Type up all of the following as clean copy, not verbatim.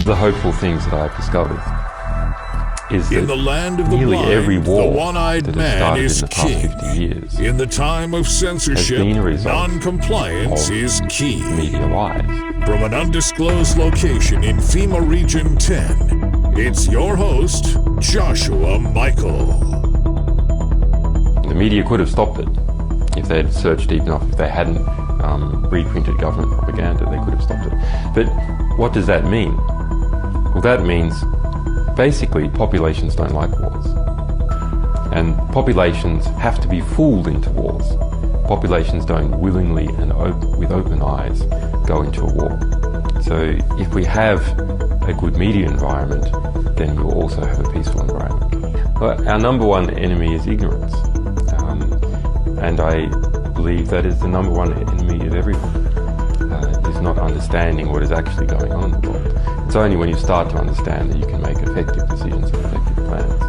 The hopeful things that I've discovered is that In the land of the nearly blind, every war the one-eyed that has man started is in the past king. 50 years In the time of censorship, been a result non-compliance of is key. media lies. From an undisclosed location in FEMA Region 10, it's your host, Joshua Michael. The media could have stopped it if they had searched deep enough. If they hadn't reprinted government propaganda, they could have stopped it. But what does that mean? Well, that means basically populations don't like wars. And populations have to be fooled into wars. Populations don't willingly and with open eyes go into a war. So if we have a good media environment, then we'll also have a peaceful environment. But our number one enemy is ignorance. And I believe that is the number one enemy of everyone, is not understanding what is actually going on in the world. It's only when you start to understand that you can make effective decisions and effective plans.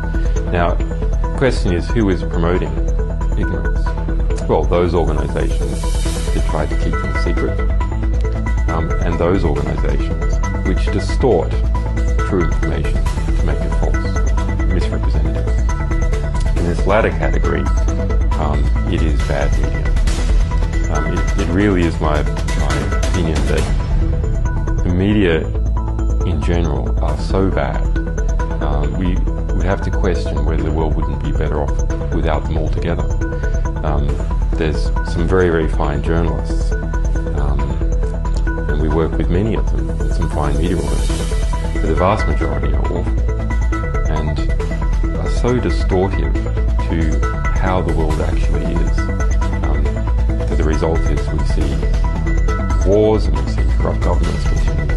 Now, the question is, who is promoting ignorance? Well, those organizations that try to keep things secret, and those organizations which distort true information to make it false, misrepresentative. In this latter category, it is bad media. It really is my opinion that the media in general are so bad, we would have to question whether the world wouldn't be better off without them altogether. There's some very, very fine journalists, and we work with many of them, and some fine media organizations, but the vast majority are awful and are so distortive to how the world actually is, that the result is we see wars and we see corrupt governments continue on.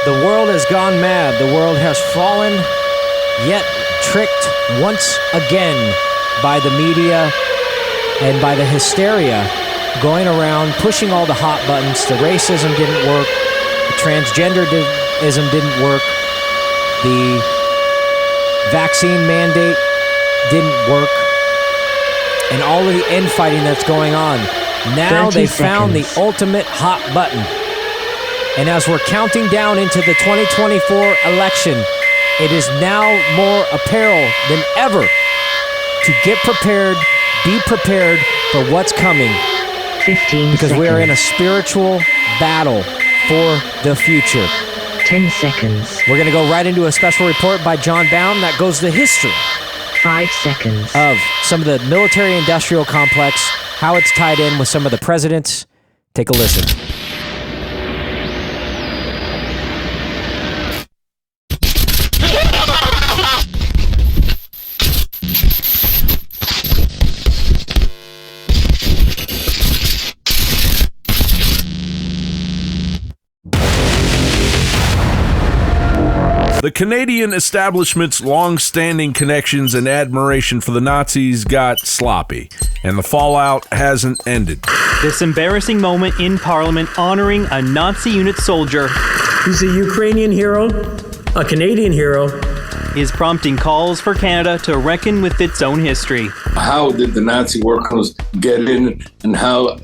The world has gone mad. The world has fallen, yet tricked once again by the media and by the hysteria going around pushing all the hot buttons. The racism didn't work. The transgenderism didn't work. The vaccine mandate didn't work. And all of the infighting that's going on. Now they found the ultimate hot button. And as we're counting down into the 2024 election, it is now more apparel than ever to get prepared, be prepared for what's coming. 15 because seconds. we are in a spiritual battle for the future. 10 seconds. We're going to go right into a special report by John Baum that goes the history 5 seconds. of some of the military-industrial complex, how it's tied in with some of the presidents. Take a listen. The Canadian establishment's long-standing connections and admiration for the Nazis got sloppy, and the fallout hasn't ended. This embarrassing moment in Parliament honoring a Nazi unit soldier He's a Ukrainian hero, a Canadian hero. is prompting calls for Canada to reckon with its own history. How did the Nazi war criminals get in, and how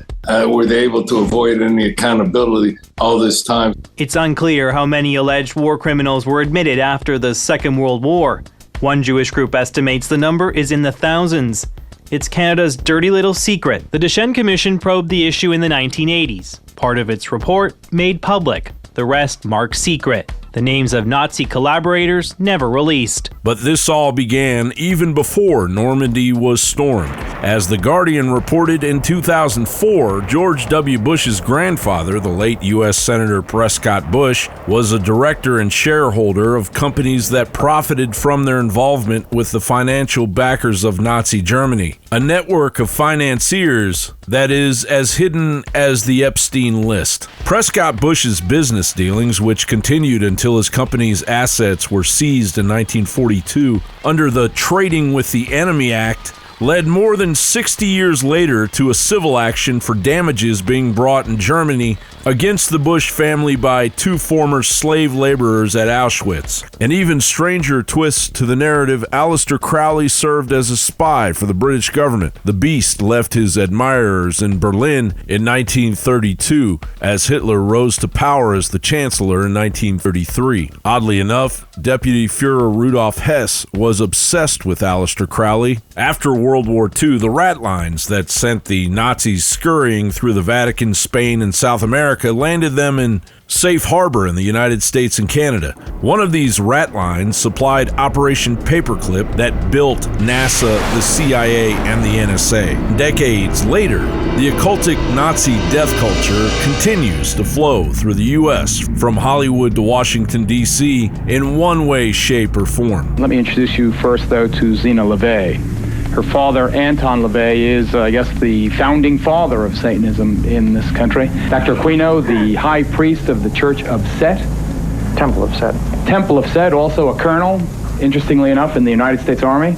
were they able to avoid any accountability all this time? It's unclear how many alleged war criminals were admitted after the Second World War. One Jewish group estimates the number is in the thousands. It's Canada's dirty little secret. The Deschênes Commission probed the issue in the 1980s. Part of its report made public. The rest marked secret. The names of Nazi collaborators never released. But this all began even before Normandy was stormed. As The Guardian reported in 2004, George W. Bush's grandfather, the late U.S. Senator Prescott Bush, was a director and shareholder of companies that profited from their involvement with the financial backers of Nazi Germany. A network of financiers that is as hidden as the Epstein list. Prescott Bush's business dealings, which continued until his company's assets were seized in 1942 under the Trading with the Enemy Act, led more than 60 years later to a civil action for damages being brought in Germany against the Bush family by 2 former slave laborers at Auschwitz. An even stranger twist to the narrative, Aleister Crowley served as a spy for the British government. The Beast left his admirers in Berlin in 1932 as Hitler rose to power as the Chancellor in 1933. Oddly enough, Deputy Führer Rudolf Hess was obsessed with Aleister Crowley. After World War II, the rat lines that sent the Nazis scurrying through the Vatican, Spain, and South America landed them in safe harbor in the United States and Canada. One of these rat lines supplied Operation Paperclip that built NASA, the CIA, and the NSA. Decades later, the occultic Nazi death culture continues to flow through the U.S. from Hollywood to Washington, D.C. in one way, shape, or form. Let me introduce you first, though, to Zena LaVey. Her father, Anton LaVey, is, I guess, the founding father of Satanism in this country. Dr. Aquino, the high priest of the Church of Set. Temple of Set. Temple of Set, also a colonel, interestingly enough, in the United States Army.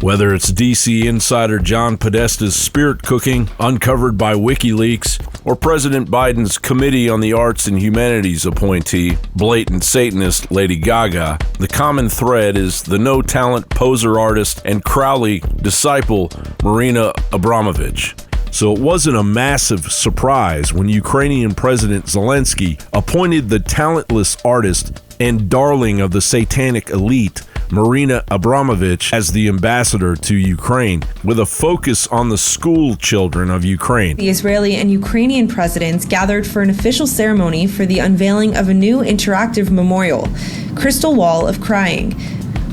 Whether it's DC insider John Podesta's spirit cooking, uncovered by WikiLeaks, or President Biden's Committee on the Arts and Humanities appointee, blatant Satanist Lady Gaga, the common thread is the no-talent poser artist and Crowley disciple Marina Abramovich. So it wasn't a massive surprise when Ukrainian President Zelensky appointed the talentless artist and darling of the satanic elite, Marina Abramovich, as the ambassador to Ukraine, with a focus on the school children of Ukraine. The Israeli and Ukrainian presidents gathered for an official ceremony for the unveiling of a new interactive memorial, Crystal Wall of Crying,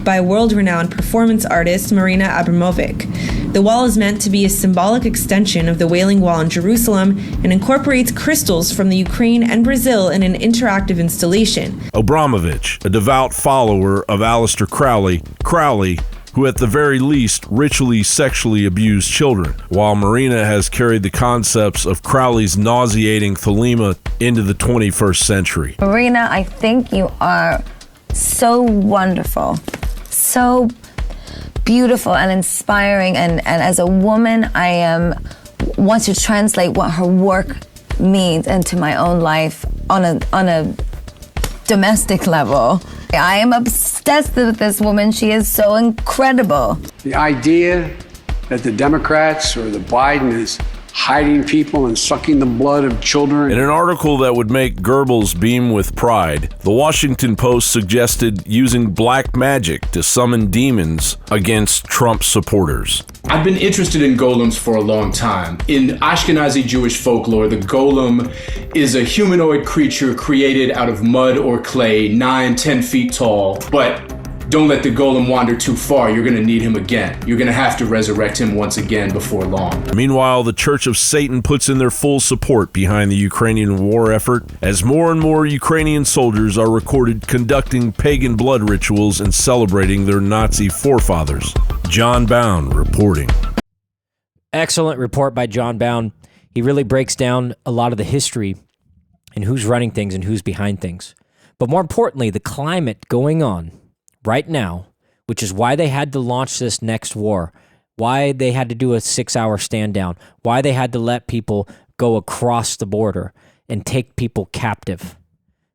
by world-renowned performance artist Marina Abramovic. The wall is meant to be a symbolic extension of the Wailing Wall in Jerusalem and incorporates crystals from the Ukraine and Brazil in an interactive installation. Abramovich, a devout follower of Aleister Crowley, who at the very least ritually sexually abused children, while Marina has carried the concepts of Crowley's nauseating thelema into the 21st century. Marina, I think you are so wonderful, so beautiful and inspiring, and as a woman, I want to translate what her work means into my own life on a domestic level. I am obsessed with this woman. She is so incredible. The idea that the Democrats or the Biden is hiding people and sucking the blood of children. In an article that would make Goebbels beam with pride, the Washington Post suggested using black magic to summon demons against Trump supporters. I've been interested in golems for a long time. In Ashkenazi Jewish folklore, the golem is a humanoid creature created out of mud or clay, 9-10 feet tall, but don't let the golem wander too far. You're going to need him again. You're going to have to resurrect him once again before long. Meanwhile, the Church of Satan puts in their full support behind the Ukrainian war effort, as more and more Ukrainian soldiers are recorded conducting pagan blood rituals and celebrating their Nazi forefathers. John Bound reporting. Excellent report by John Bound. He really breaks down a lot of the history and who's running things and who's behind things. But more importantly, the climate going on right now, which is why they had to launch this next war, why they had to do a 6-hour stand down, why they had to let people go across the border and take people captive,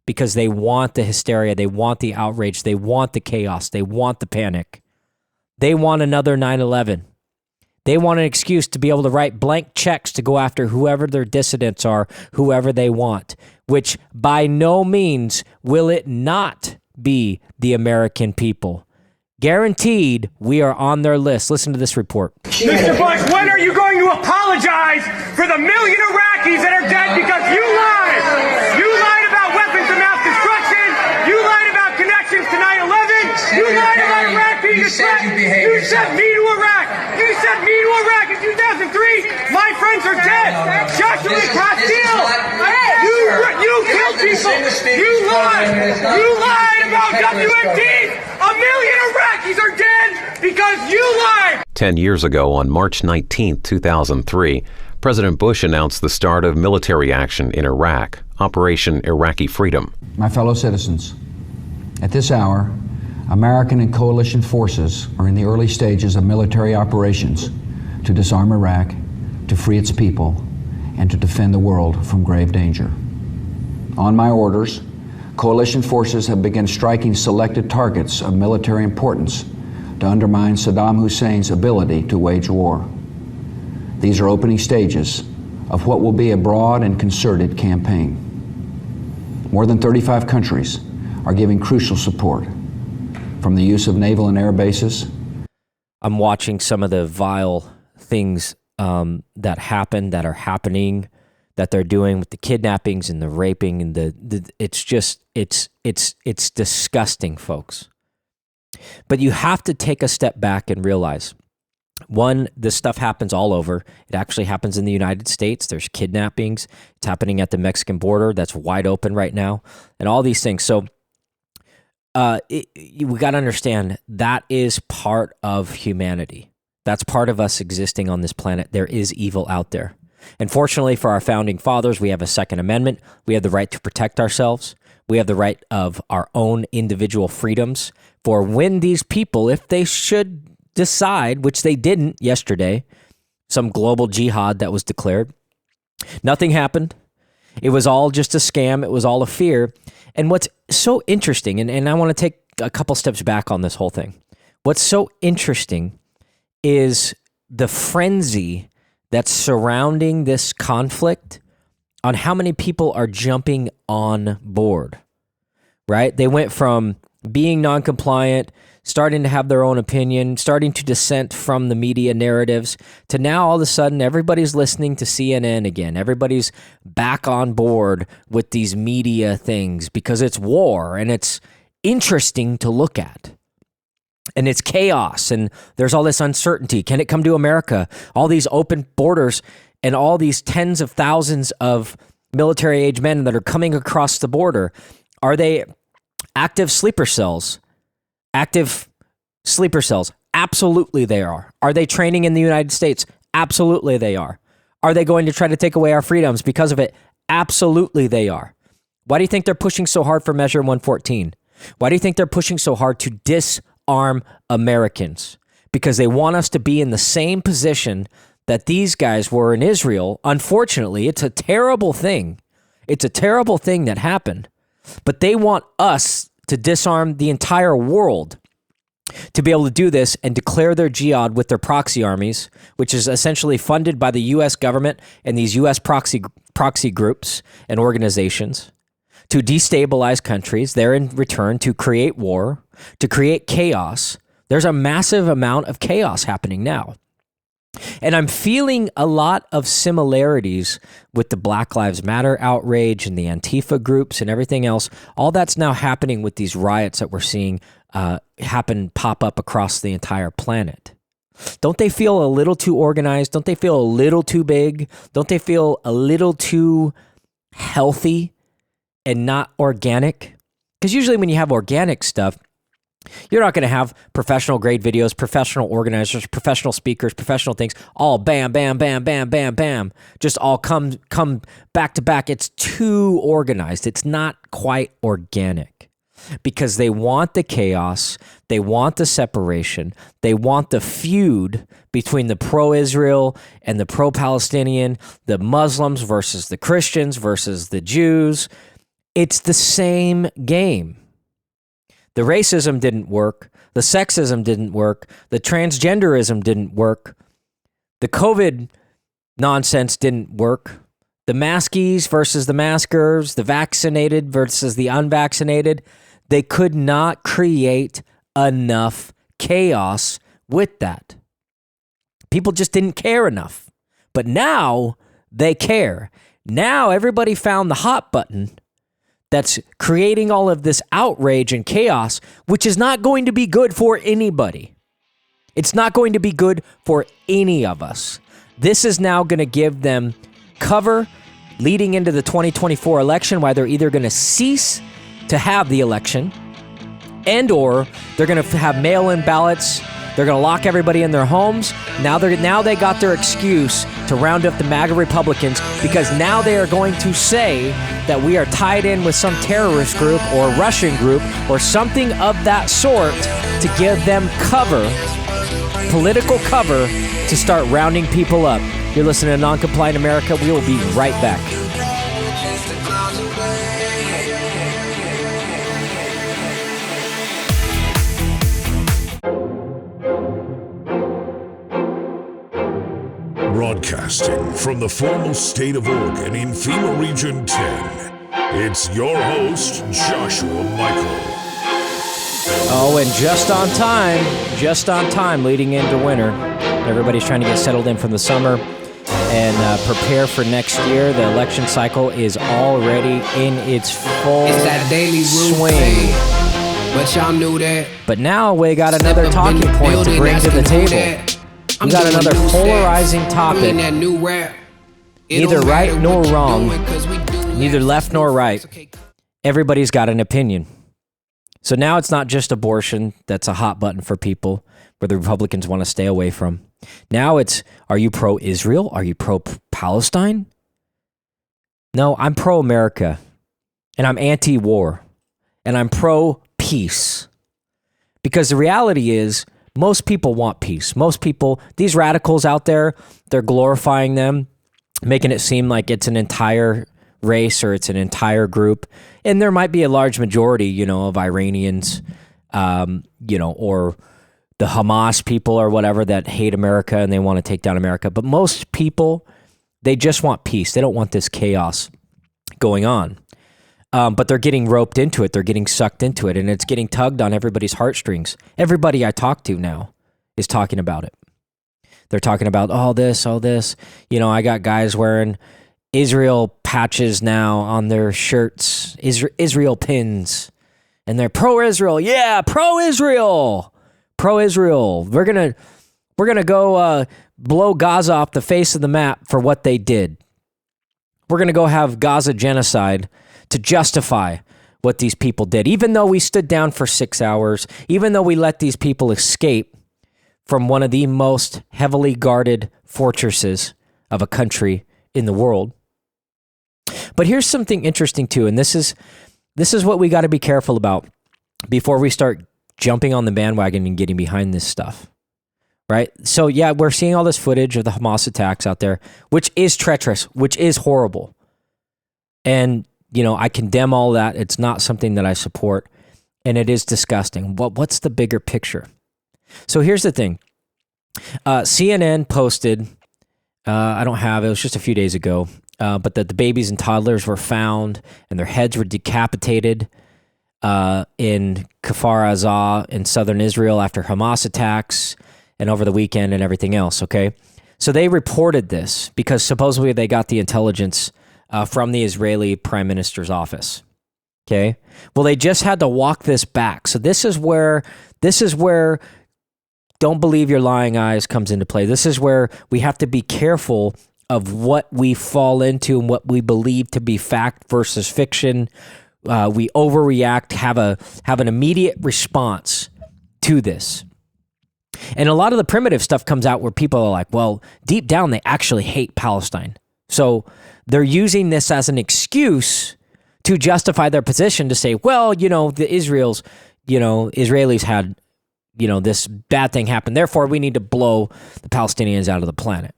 because they want the hysteria, they want the outrage, they want the chaos, they want the panic. They want another 9/11. They want an excuse to be able to write blank checks to go after whoever their dissidents are, whoever they want, which by no means will it not be the American people. Guaranteed, we are on their list. Listen to this report. Mr. Bush, when are you going to apologize for the million Iraqis that are dead because you lied? You lied about weapons of mass destruction. You lied about connections to 9/11. You lied about Iraq being a threat. You sent me to Iraq. You sent me to Iraq in 2003. My friends are dead. Joshua Castile. You killed people. You lied. You lied about WMDs. A million Iraqis are dead because you lied. 10 years ago, on March 19, 2003, President Bush announced the start of military action in Iraq, Operation Iraqi Freedom. My fellow citizens, at this hour, American and coalition forces are in the early stages of military operations to disarm Iraq, to free its people, and to defend the world from grave danger. On my orders, coalition forces have begun striking selected targets of military importance to undermine Saddam Hussein's ability to wage war. These are opening stages of what will be a broad and concerted campaign. More than 35 countries are giving crucial support, from the use of naval and air bases. I'm watching some of the vile things that happen, that are happening, that they're doing with the kidnappings and the raping, and it's disgusting, folks. But you have to take a step back and realize, one, this stuff happens all over. It actually happens in the United States. There's kidnappings. It's happening at the Mexican border. That's wide open right now, and all these things. So we got to understand that is part of humanity. That's part of us existing on this planet. There is evil out there. And fortunately for our founding fathers, we have a Second Amendment. We have the right to protect ourselves. We have the right of our own individual freedoms for when these people, if they should decide, which they didn't yesterday, some global jihad that was declared. Nothing happened. It was all just a scam. It was all a fear. And what's so interesting, and I want to take a couple steps back on this whole thing. What's so interesting is the frenzy that's surrounding this conflict on how many people are jumping on board, right? They went from being non-compliant, starting to have their own opinion, starting to dissent from the media narratives, to now all of a sudden everybody's listening to CNN again. Everybody's back on board with these media things because it's war and it's interesting to look at. And it's chaos and there's all this uncertainty. Can it come to America? All these open borders and all these tens of thousands of military-age men that are coming across the border. Are they active sleeper cells? Active sleeper cells. Absolutely they are. Are they training in the United States? Absolutely they are. Are they going to try to take away our freedoms because of it? Absolutely they are. Why do you think they're pushing so hard for Measure 114? Why do you think they're pushing so hard to disarm Americans? Because they want us to be in the same position that these guys were in Israel. Unfortunately, it's a terrible thing. It's a terrible thing that happened. But they want us to disarm the entire world to be able to do this and declare their jihad with their proxy armies, which is essentially funded by the U.S. government and these U.S. proxy groups and organizations, to destabilize countries, there in return to create war, to create chaos. There's a massive amount of chaos happening now. And I'm feeling a lot of similarities with the Black Lives Matter outrage and the Antifa groups and everything else. All that's now happening with these riots that we're seeing pop up across the entire planet. Don't they feel a little too organized? Don't they feel a little too big? Don't they feel a little too healthy and not organic? Because usually when you have organic stuff, you're not going to have professional grade videos, professional organizers, professional speakers, professional things, all bam, bam, bam, bam, bam, bam, just all come back to back. It's too organized. It's not quite organic because they want the chaos. They want the separation. They want the feud between the pro-Israel and the pro-Palestinian, the Muslims versus the Christians versus the Jews. It's the same game. The racism didn't work. The sexism didn't work. The transgenderism didn't work. The COVID nonsense didn't work. The maskies versus the maskers, the vaccinated versus the unvaccinated, they could not create enough chaos with that. People just didn't care enough. But now they care. Now everybody found the hot button that's creating all of this outrage and chaos, which is not going to be good for anybody. It's not going to be good for any of us. This is now going to give them cover leading into the 2024 election, why they're either going to cease to have the election and or they're going to have mail-in ballots They're going to lock everybody in their homes. Now they got their excuse to round up the MAGA Republicans, because now they are going to say that we are tied in with some terrorist group or Russian group or something of that sort to give them cover, political cover, to start rounding people up. You're listening to Non-Compliant America. We will be right back. Broadcasting from the foremost state of Oregon in FEMA Region 10, it's your host, Joshua Michael. Oh, and just on time, leading into winter. Everybody's trying to get settled in from the summer and prepare for next year. The election cycle is already in its full that daily swing. But y'all knew that. But now we got another talking point to bring to the table. We got another polarizing topic. Neither right nor wrong, neither left nor right. Everybody's got an opinion. So now it's not just abortion that's a hot button for people where the Republicans want to stay away from. Now it's, are you pro-Israel? Are you pro-Palestine? No, I'm pro-America, and I'm anti-war, and I'm pro-peace. Because the reality is, most people want peace. Most people, these radicals out there, they're glorifying them, making it seem like it's an entire race or it's an entire group. And there might be a large majority, of Iranians, or the Hamas people or whatever that hate America and they want to take down America. But most people, they just want peace. They don't want this chaos going on. But they're getting roped into it. They're getting sucked into it, and it's getting tugged on everybody's heartstrings. Everybody I talk to now is talking about it. They're talking about all this. I got guys wearing Israel patches now on their shirts, Israel pins, and they're pro-Israel. Yeah, pro-Israel. We're gonna go blow Gaza off the face of the map for what they did. We're gonna go have Gaza genocide to justify what these people did, even though we stood down for 6 hours, even though we let these people escape from one of the most heavily guarded fortresses of a country in the world. But here's something interesting too, and this is what we got to be careful about before we start jumping on the bandwagon and getting behind this stuff, right? So yeah, we're seeing all this footage of the Hamas attacks out there, which is treacherous, which is horrible. And I condemn all that. It's not something that I support, and it is disgusting. What's the bigger picture? So here's the thing. CNN posted, it was just a few days ago, but that the babies and toddlers were found and their heads were decapitated in Kfar Aza in southern Israel after Hamas attacks and over the weekend and everything else, okay? So they reported this because supposedly they got the intelligence from the Israeli Prime Minister's office. Okay. Well, they just had to walk this back. So this is where don't believe your lying eyes comes into play. This is where we have to be careful of what we fall into and what we believe to be fact versus fiction. We overreact, have an immediate response to this. And a lot of the primitive stuff comes out where people are like, well, deep down, they actually hate Palestine. So they're using this as an excuse to justify their position to say, well, the Israelis had, this bad thing happen. Therefore, we need to blow the Palestinians out of the planet.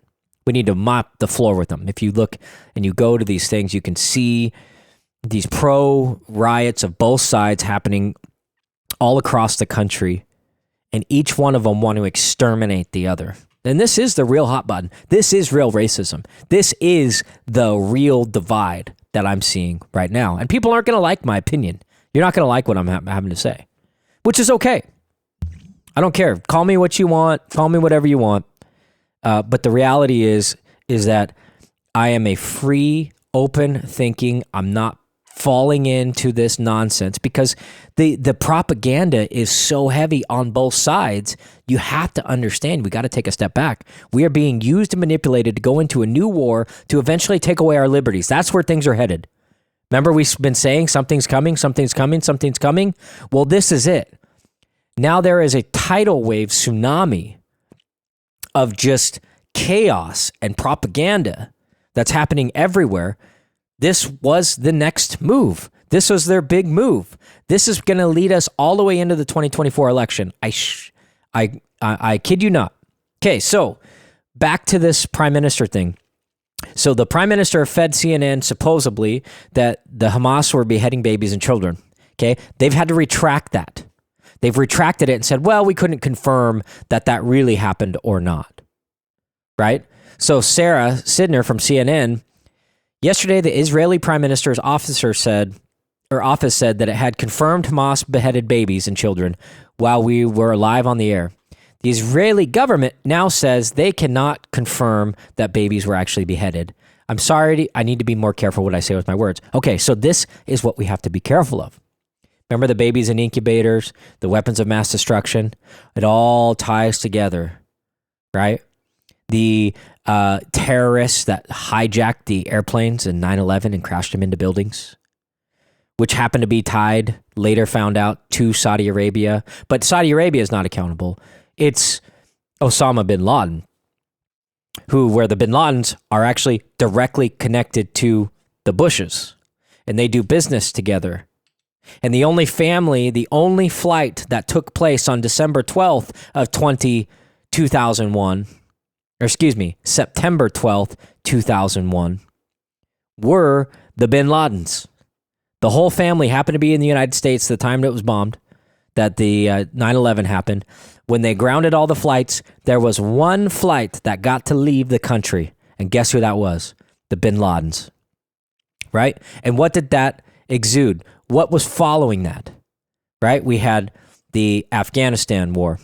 We need to mop the floor with them. If you look and you go to these things, you can see these pro riots of both sides happening all across the country, and each one of them want to exterminate the other. And this is the real hot button. This is real racism. This is the real divide that I'm seeing right now. And people aren't going to like my opinion. You're not going to like what I'm having to say, which is okay. I don't care. Call me what you want. Call me whatever you want. But the reality is that I am a free, open thinking. I'm not falling into this nonsense because the propaganda is so heavy on both sides. You have to understand, we got to take a step back. We are being used and manipulated to go into a new war to eventually take away our liberties. That's where things are headed. Remember, we've been saying something's coming. Well, this is it. Now there is a tidal wave tsunami of just chaos and propaganda that's happening everywhere. This was the next move. This was their big move. This is going to lead us all the way into the 2024 election. I kid you not. Okay, so back to this prime minister thing. So the prime minister fed CNN supposedly that the Hamas were beheading babies and children. Okay, they've had to retract that. They've retracted it and said, well, we couldn't confirm that that really happened or not. Right? So Sarah Sidner from CNN, yesterday the Israeli prime minister's office said that it had confirmed Hamas beheaded babies and children while we were live on the air. The Israeli government now says they cannot confirm that babies were actually beheaded. I'm sorry, I need to be more careful what I say with my words. Okay, so this is what we have to be careful of. Remember the babies in incubators, the weapons of mass destruction? It all ties together, right? The terrorists that hijacked the airplanes in 9/11 and crashed them into buildings, which happened to be tied, later found out, to Saudi Arabia. But Saudi Arabia is not accountable. It's Osama bin Laden, where the bin Ladens are actually directly connected to the Bushes, and they do business together. And the only flight that took place on December 12th of 2001, or excuse me, September 12th, 2001, were the bin Ladens. The whole family happened to be in the United States the time that it was bombed, that the 9/11 happened. When they grounded all the flights, there was one flight that got to leave the country. And guess who that was? The bin Ladens. Right? And what did that exude? What was following that? Right? We had the Afghanistan war.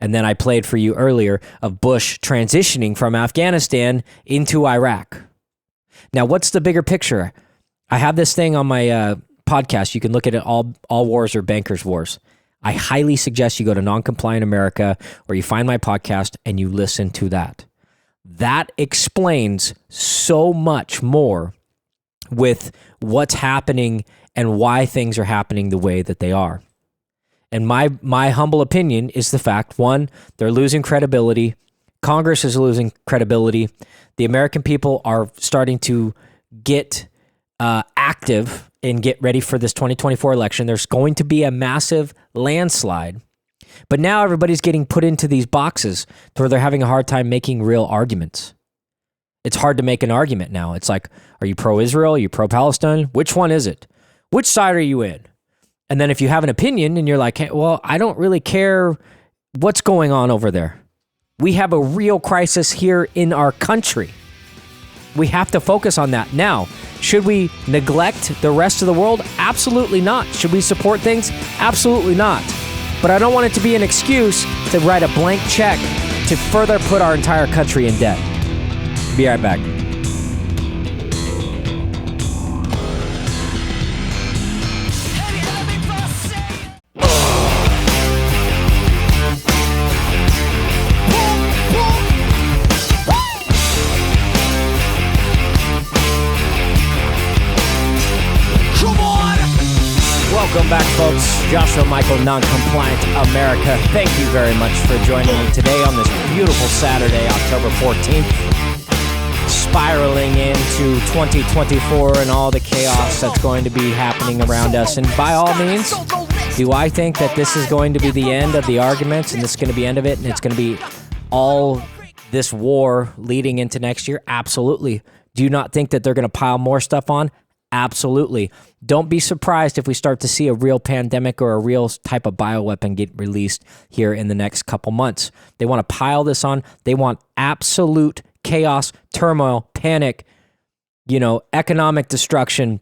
And then I played for you earlier of Bush transitioning from Afghanistan into Iraq. Now, what's the bigger picture? I have this thing on my podcast. You can look at it, All Wars Are Bankers' Wars. I highly suggest you go to Noncompliant America or you find my podcast and you listen to that. That explains so much more with what's happening and why things are happening the way that they are. And my humble opinion is the fact, one, they're losing credibility. Congress is losing credibility. The American people are starting to get active and get ready for this 2024 election. There's going to be a massive landslide. But now everybody's getting put into these boxes where they're having a hard time making real arguments. It's hard to make an argument now. It's like, are you pro-Israel? Are you pro-Palestine? Which one is it? Which side are you in? And then if you have an opinion and you're like, hey, well, I don't really care what's going on over there. We have a real crisis here in our country. We have to focus on that. Now, should we neglect the rest of the world? Absolutely not. Should we support things? Absolutely not. But I don't want it to be an excuse to write a blank check to further put our entire country in debt. Be right back. Welcome back, folks. Joshua Michael, Noncompliant America. Thank you very much for joining me today on this beautiful Saturday, October 14th. Spiraling into 2024 and all the chaos that's going to be happening around us. And by all means, do I think that this is going to be the end of the arguments and this is going to be the end of it and it's going to be all this war leading into next year? Absolutely. Do you not think that they're going to pile more stuff on? Absolutely. Don't be surprised if we start to see a real pandemic or a real type of bioweapon get released here in the next couple months. They want to pile this on. They want absolute chaos, turmoil, panic, economic destruction,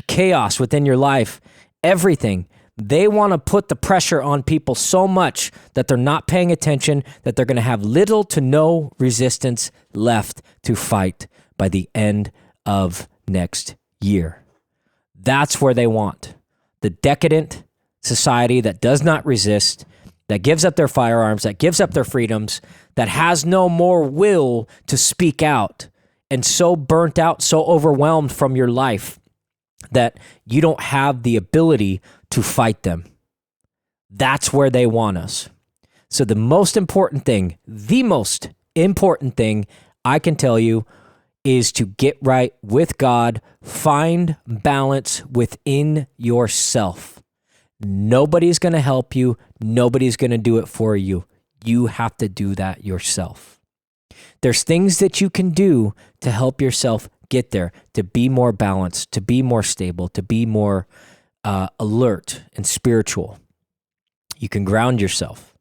chaos within your life, everything. They want to put the pressure on people so much that they're not paying attention, that they're going to have little to no resistance left to fight by the end of next year. That's where they want. The decadent society that does not resist, that gives up their firearms, that gives up their freedoms, that has no more will to speak out, and so burnt out, so overwhelmed from your life that you don't have the ability to fight them. That's where they want us. So the most important thing I can tell you is to get right with God, find balance within yourself. Nobody's going to help you. Nobody's going to do it for you. You have to do that yourself. There's things that you can do to help yourself get there, to be more balanced, to be more stable, to be more alert and spiritual. You can ground yourself,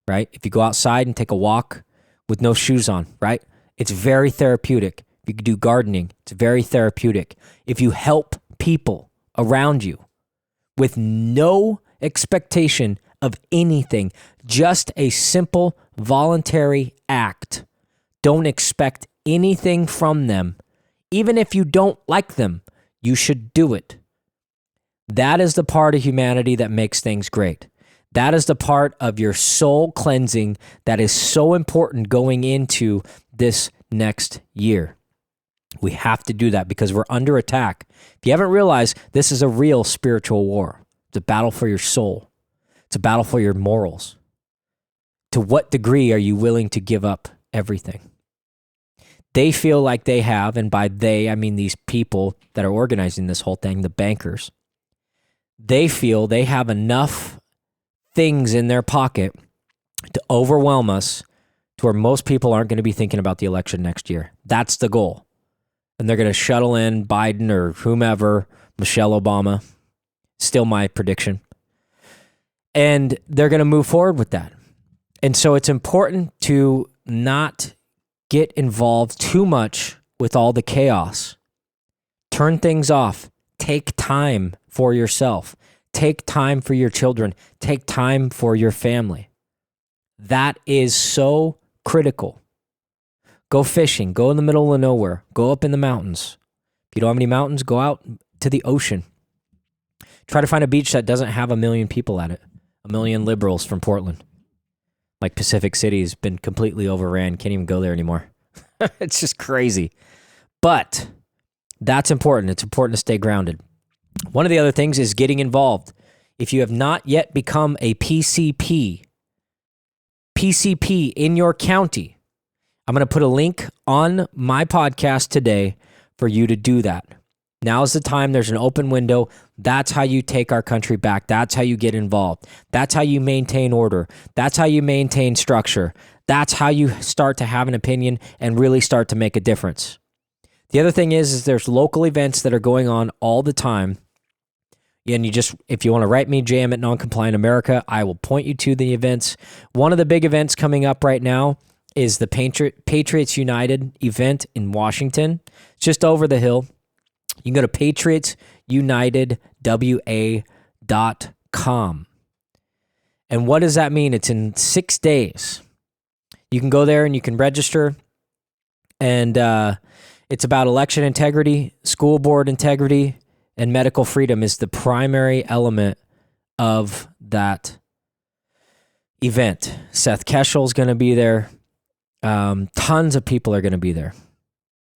right? If you go outside and take a walk with no shoes on, right? It's very therapeutic. If you can do gardening, it's very therapeutic. If you help people around you with no expectation of anything, just a simple voluntary act, don't expect anything from them. Even if you don't like them, you should do it. That is the part of humanity that makes things great. That is the part of your soul cleansing that is so important going into this next year. We have to do that because we're under attack. If you haven't realized, this is a real spiritual war. It's a battle for your soul. It's a battle for your morals. To what degree are you willing to give up everything? They feel like they have, and by they, I mean these people that are organizing this whole thing, the bankers. They feel they have enough things in their pocket to overwhelm us to where most people aren't going to be thinking about the election next year. That's the goal. And they're going to shuttle in Biden or whomever, Michelle Obama, still my prediction. And they're going to move forward with that. And so it's important to not get involved too much with all the chaos. Turn things off. Take time for yourself. Take time for your children. Take time for your family. That is so critical. Go fishing. Go in the middle of nowhere. Go up in the mountains. If you don't have any mountains, go out to the ocean. Try to find a beach that doesn't have 1 million people at it. 1 million liberals from Portland. Like Pacific City has been completely overran. Can't even go there anymore. It's just crazy. But that's important. It's important to stay grounded. One of the other things is getting involved. If you have not yet become a PCP in your county, I'm going to put a link on my podcast today for you to do that. Now's the time. There's an open window. That's how you take our country back. That's how you get involved. That's how you maintain order. That's how you maintain structure. That's how you start to have an opinion and really start to make a difference. The other thing is there's local events that are going on all the time. And if you want to write me, jam at Noncompliant America, I will point you to the events. One of the big events coming up right now is the Patriots United event in Washington. It's just over the hill. You can go to patriotsunitedwa.com. And what does that mean? It's in 6 days. You can go there and you can register. And it's about election integrity, school board integrity, and medical freedom is the primary element of that event. Seth Keshel's going to be there. Tons of people are going to be there.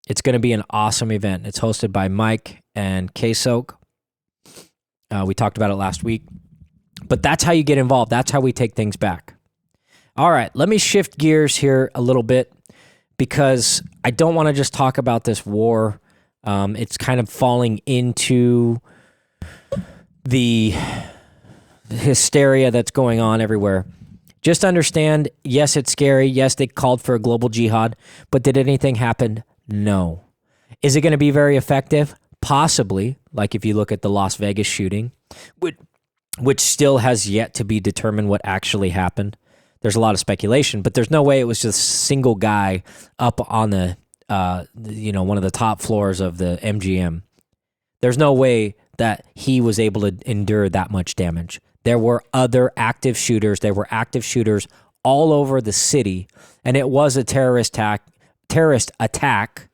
It's going to be an awesome event. It's hosted by Mike and K-Soak. We talked about it last week. But that's how you get involved. That's how we take things back. All right, let me shift gears here a little bit because I don't want to just talk about this war. It's kind of falling into the hysteria that's going on everywhere. Just understand, yes, it's scary. Yes, they called for a global jihad, but did anything happen? No. Is it going to be very effective? Possibly, like if you look at the Las Vegas shooting, which still has yet to be determined what actually happened. There's a lot of speculation, but there's no way it was just a single guy up on the one of the top floors of the MGM. There's no way that he was able to endure that much damage. There were other active shooters. There were active shooters all over the city, and it was a terrorist attack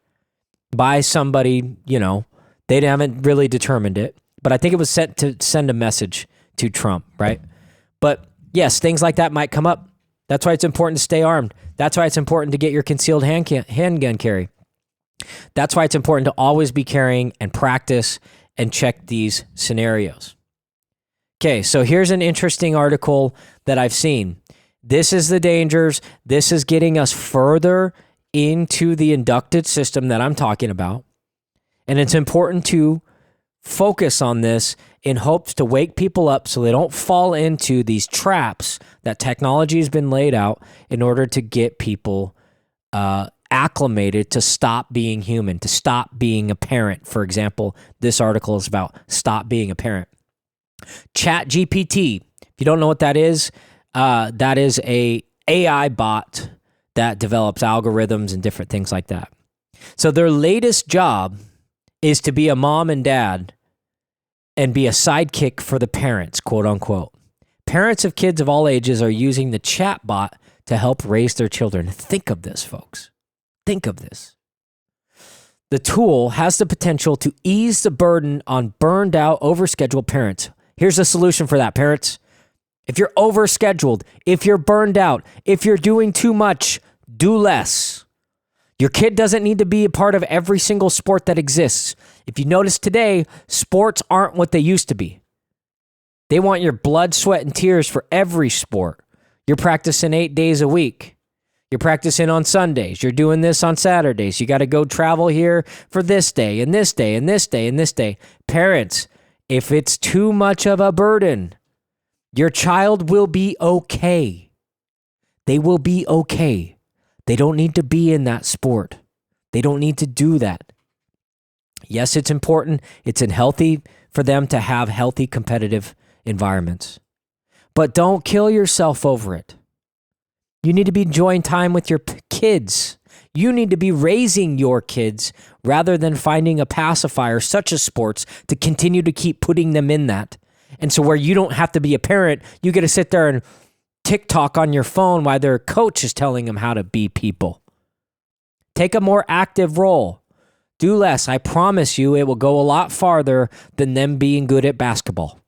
by somebody, they haven't really determined it, but I think it was sent to send a message to Trump, right? But yes, things like that might come up. That's why it's important to stay armed. That's why it's important to get your concealed handgun carry. That's why it's important to always be carrying and practice and check these scenarios. Okay, so here's an interesting article that I've seen. This is the dangers. This is getting us further into the inducted system that I'm talking about. And it's important to focus on this in hopes to wake people up so they don't fall into these traps that technology has been laid out in order to get people acclimated to stop being human, to stop being a parent. For example, this article is about stop being a parent. ChatGPT, if you don't know what that is a AI bot that develops algorithms and different things like that. So their latest job is to be a mom and dad and be a sidekick for the parents, quote unquote. Parents of kids of all ages are using the chat bot to help raise their children. Think of this, folks. Think of this. The tool has the potential to ease the burden on burned out, overscheduled parents. Here's the solution for that, parents. If you're overscheduled, if you're burned out, if you're doing too much, do less. Your kid doesn't need to be a part of every single sport that exists. If you notice today, sports aren't what they used to be. They want your blood, sweat, and tears for every sport. You're practicing 8 days a week. You're practicing on Sundays. You're doing this on Saturdays. You got to go travel here for this day and this day and this day and this day. Parents, if it's too much of a burden, your child will be okay. They will be okay. They don't need to be in that sport. They don't need to do that. Yes, it's important. It's healthy for them to have healthy competitive environments. But don't kill yourself over it. You need to be enjoying time with your kids. You need to be raising your kids rather than finding a pacifier such as sports to continue to keep putting them in that. And so where you don't have to be a parent, you get to sit there and TikTok on your phone while their coach is telling them how to be people. Take a more active role. Do less. I promise you it will go a lot farther than them being good at basketball.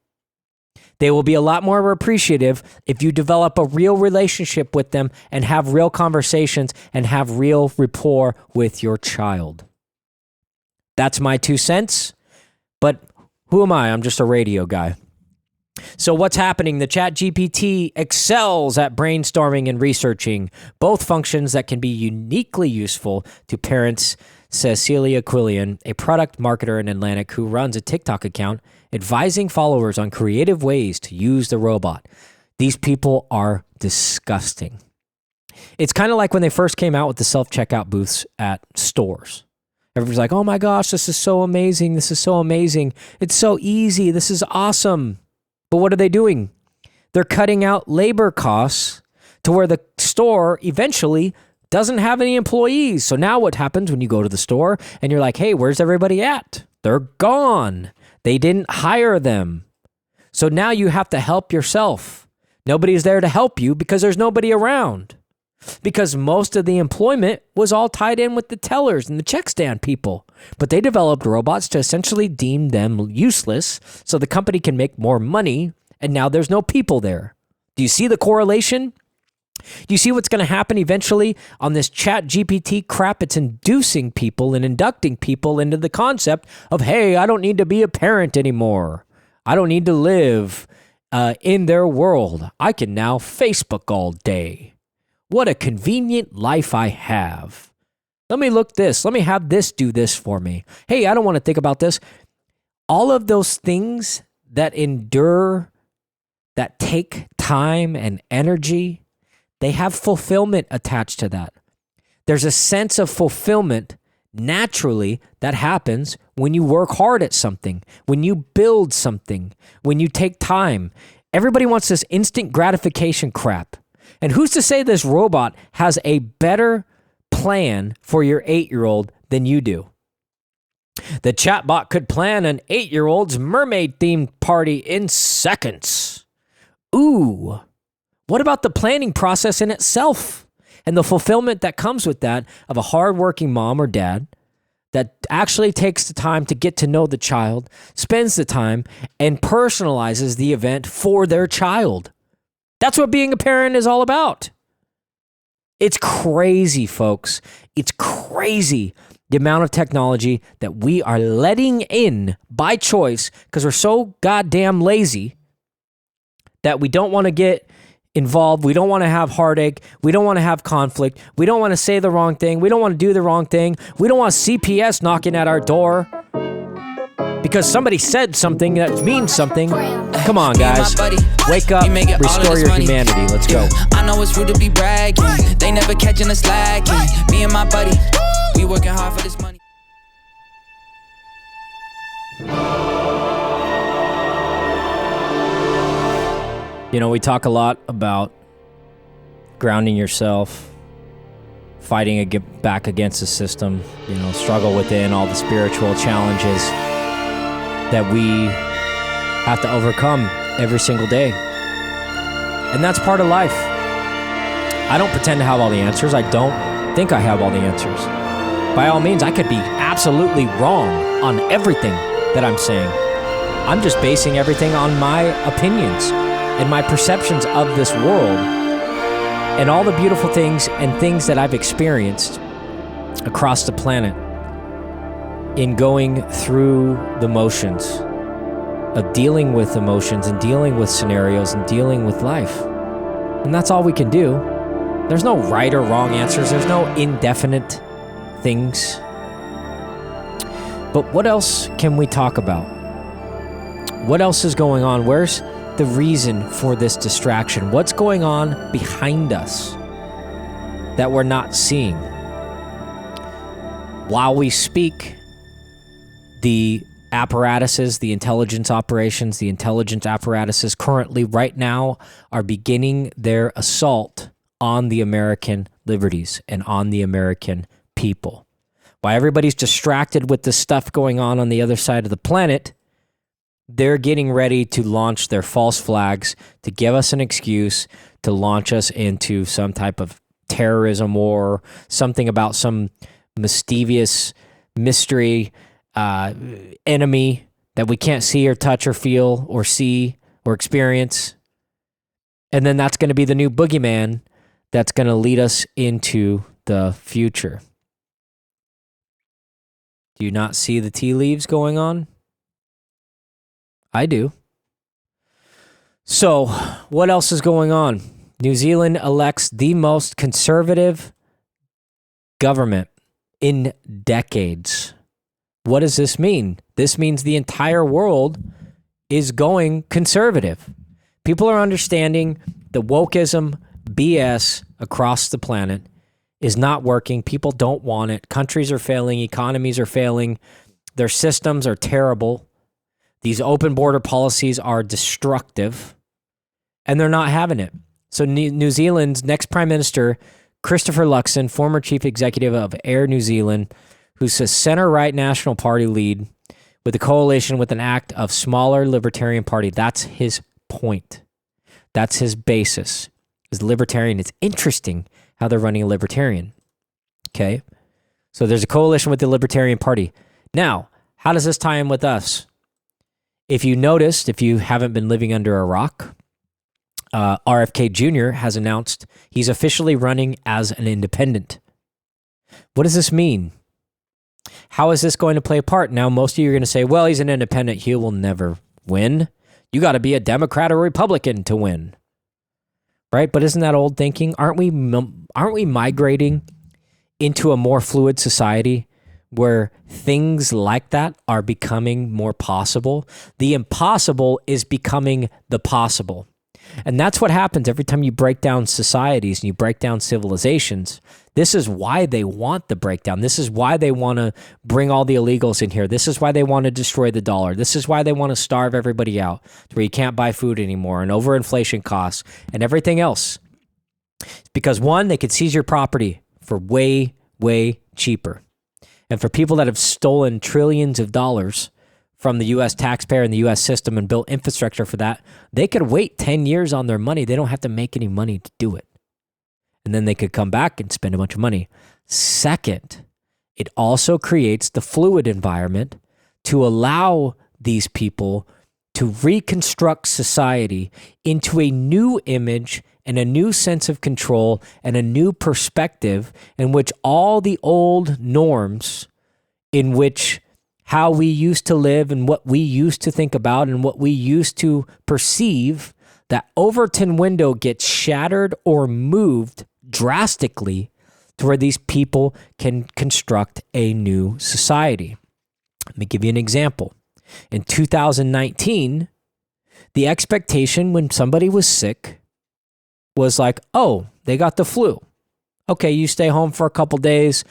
They will be a lot more appreciative if you develop a real relationship with them and have real conversations and have real rapport with your child. That's my 2 cents. But who am I? I'm just a radio guy. So what's happening? The ChatGPT excels at brainstorming and researching, both functions that can be uniquely useful to parents, says Celia Quillian, a product marketer in Atlantic who runs a TikTok account advising followers on creative ways to use the robot. These people are disgusting. It's kind of like when they first came out with the self-checkout booths at stores. Everybody's like, oh my gosh, this is so amazing. This is so amazing. It's so easy. This is awesome. But what are they doing? They're cutting out labor costs to where the store eventually doesn't have any employees. So now what happens when you go to the store and you're like, hey, where's everybody at? They're gone. They didn't hire them. So now you have to help yourself. Nobody's there to help you because there's nobody around. Because most of the employment was all tied in with the tellers and the check stand people. But they developed robots to essentially deem them useless so the company can make more money, and now there's no people there. Do you see the correlation? Do you see what's going to happen eventually on this ChatGPT crap? It's inducing people and inducting people into the concept of, hey, I don't need to be a parent anymore. I don't need to live in their world. I can now Facebook all day. What a convenient life I have. Let me look this. Let me have this do this for me. Hey, I don't want to think about this. All of those things that endure, that take time and energy, they have fulfillment attached to that. There's a sense of fulfillment naturally that happens when you work hard at something, when you build something, when you take time. Everybody wants this instant gratification crap. And who's to say this robot has a better plan for your 8-year-old than you do? The chatbot could plan an 8-year-old's mermaid-themed party in seconds. Ooh. What about the planning process in itself and the fulfillment that comes with that of a hardworking mom or dad that actually takes the time to get to know the child, spends the time, and personalizes the event for their child? That's what being a parent is all about. It's crazy, folks. It's crazy the amount of technology that we are letting in by choice because we're so goddamn lazy that we don't want to get involved. We don't want to have heartache. We don't want to have conflict. We don't want to say the wrong thing. We don't want to do the wrong thing. We don't want CPS knocking at our door because somebody said something that means something. Come on, guys. Wake up. Restore your humanity. Let's go. I know it's rude to be bragging. They never catching us slacking. Me and my buddy, we working hard for this money. You know, we talk a lot about grounding yourself, fighting back against the system, you know, struggle within, all the spiritual challenges that we have to overcome every single day. And that's part of life. I don't pretend to have all the answers. I don't think I have all the answers. By all means, I could be absolutely wrong on everything that I'm saying. I'm just basing everything on my opinions and my perceptions of this world and all the beautiful things and things that I've experienced across the planet in going through the motions of dealing with emotions and dealing with scenarios and dealing with life. And that's all we can do. There's no right or wrong answers. There's no indefinite things. But what else can we talk about? What else is going on? Where's the reason for this distraction? What's going on behind us that we're not seeing? While we speak, the apparatuses, the intelligence operations, the intelligence apparatuses currently right now are beginning their assault on the American liberties and on the American people. While everybody's distracted with the stuff going on the other side of the planet, they're getting ready to launch their false flags to give us an excuse to launch us into some type of terrorism war, something about some mischievous mystery enemy that we can't see or touch or feel or see or experience. And then that's going to be the new boogeyman that's going to lead us into the future. Do you not see the tea leaves going on? I do. So, what else is going on? New Zealand elects the most conservative government in decades. What does this mean? This means the entire world is going conservative. People are understanding the wokeism BS across the planet is not working. People don't want it. Countries are failing. Economies are failing. Their systems are terrible. These open border policies are destructive, and they're not having it. So New Zealand's next Prime Minister, Christopher Luxon, former chief executive of Air New Zealand, who's a center-right National Party lead with a coalition with an act of smaller Libertarian Party. That's his point. That's his basis, is Libertarian. It's interesting how they're running a Libertarian. Okay? So there's a coalition with the Libertarian Party. Now, how does this tie in with us? If you noticed, if you haven't been living under a rock, RFK Jr. has announced he's officially running as an independent. What does this mean? How is this going to play a part? Now, most of you are going to say, well, he's an independent. He will never win. You got to be a Democrat or Republican to win. Right? But isn't that old thinking? Aren't we migrating into a more fluid society where things like that are becoming more possible? The impossible is becoming the possible. And that's what happens every time you break down societies and you break down civilizations. This is why they want the breakdown. This is why they want to bring all the illegals in here. This is why they want to destroy the dollar. This is why they want to starve everybody out to where you can't buy food anymore and overinflation costs and everything else. It's because, one, they could seize your property for way, way cheaper. And for people that have stolen trillions of dollars from the U.S. taxpayer and the U.S. system and built infrastructure for that, they could wait 10 years on their money. They don't have to make any money to do it. And then they could come back and spend a bunch of money. Second, it also creates the fluid environment to allow these people to reconstruct society into a new image and a new sense of control and a new perspective in which all the old norms in which how we used to live and what we used to think about and what we used to perceive, that Overton window gets shattered or moved drastically to where these people can construct a new society. Let me give you an example. In 2019, the expectation when somebody was sick was like, oh, they got the flu. Okay, you stay home for a couple days.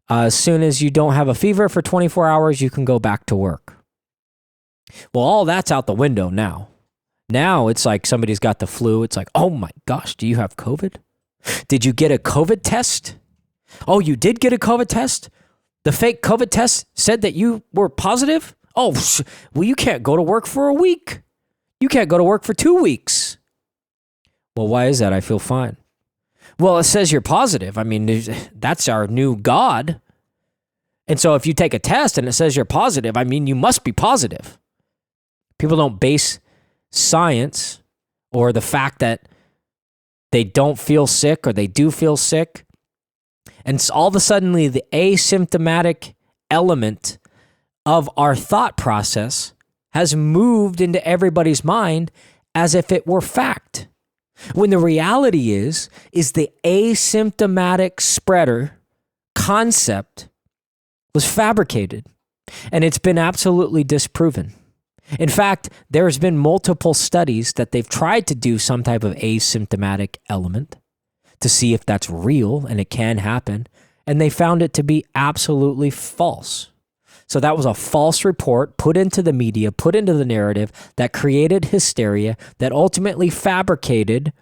As soon as you don't have a fever for 24 hours, you can go back to work. Well, all that's out the window now. Now it's like somebody's got the flu. It's like, oh my gosh, do you have COVID? Did you get a COVID test? Oh, you did get a COVID test? The fake COVID test said that you were positive? Oh, well, you can't go to work for a week. You can't go to work for 2 weeks. Well, why is that? I feel fine. Well, it says you're positive. I mean, that's our new God. And so if you take a test and it says you're positive, I mean, you must be positive. People don't base science or the fact that they don't feel sick or they do feel sick. And all of a sudden, the asymptomatic element of our thought process has moved into everybody's mind as if it were fact. When the reality is the asymptomatic spreader concept was fabricated, and it's been absolutely disproven. In fact, there's been multiple studies that they've tried to do some type of asymptomatic element to see if that's real and it can happen, and they found it to be absolutely false. So that was a false report put into the media, put into the narrative that created hysteria, that ultimately fabricated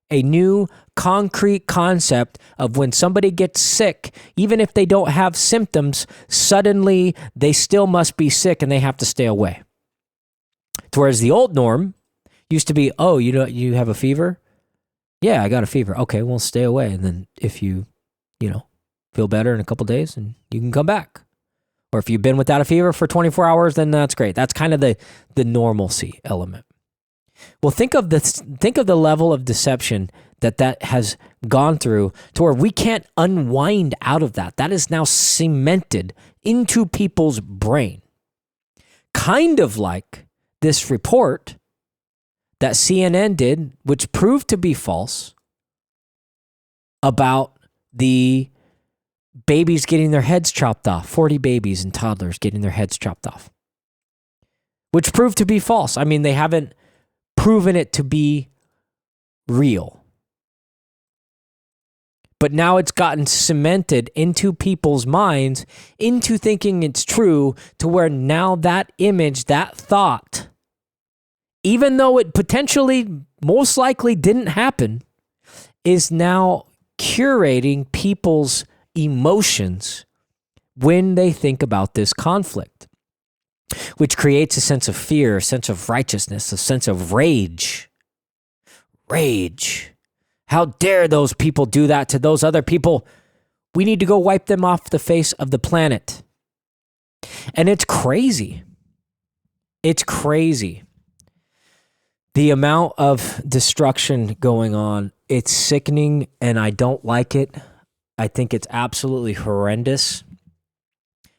a new concrete concept of when somebody gets sick, even if they don't have symptoms, suddenly they still must be sick and they have to stay away. Whereas the old norm used to be, oh, you have a fever? Yeah, I got a fever. Okay, well, stay away. And then if you feel better in a couple days, and you can come back. Or if you've been without a fever for 24 hours, then that's great. That's kind of the normalcy element. Well, think of the level of deception that has gone through to where we can't unwind out of that. That is now cemented into people's brain. Kind of like this report that CNN did, which proved to be false, about the babies getting their heads chopped off, 40 babies and toddlers getting their heads chopped off, which proved to be false. I mean, they haven't proven it to be real. But now it's gotten cemented into people's minds, into thinking it's true, to where now that image, that thought, even though it potentially most likely didn't happen, is now curating people's emotions when they think about this conflict, which creates a sense of fear, a sense of righteousness, a sense of rage. Rage. How dare those people do that to those other people? We need to go wipe them off the face of the planet. And it's crazy. It's crazy. The amount of destruction going on, it's sickening, and I don't like it. I think it's absolutely horrendous.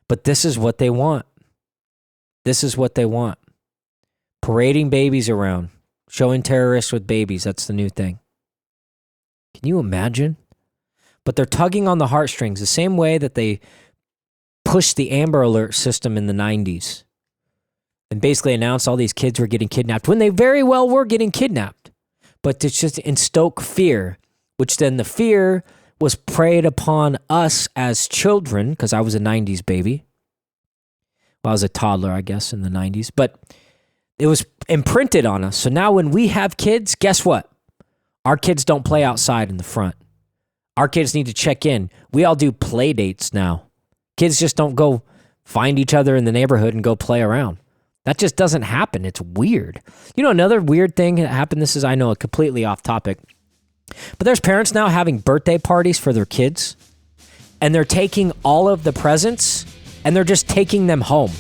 But this is what they want. This is what they want. Parading babies around, showing terrorists with babies. That's the new thing. Can you imagine? But they're tugging on the heartstrings the same way that they pushed the Amber Alert system in the 90s and basically announced all these kids were getting kidnapped when they very well were getting kidnapped. But to just instoke fear, which then the fear was preyed upon us as children, because I was a 90s baby. Well, I was a toddler, I guess, in the 90s. But it was imprinted on us. So now when we have kids, guess what? Our kids don't play outside in the front. Our kids need to check in. We all do play dates now. Kids just don't go find each other in the neighborhood and go play around. That just doesn't happen. It's weird. You know, another weird thing that happened, this is, I know, completely off topic, but there's parents now having birthday parties for their kids, and they're taking all of the presents and they're just taking them home.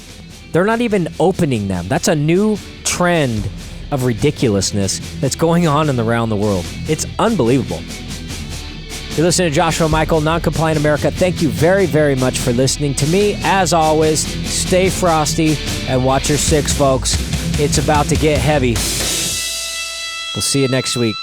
They're not even opening them. That's a new trend of ridiculousness that's going on around the world. It's unbelievable. You're listening to Joshua Michael, Non-Compliant America. Thank you very, very much for listening to me. As always, stay frosty and watch your six, folks. It's about to get heavy. We'll see you next week.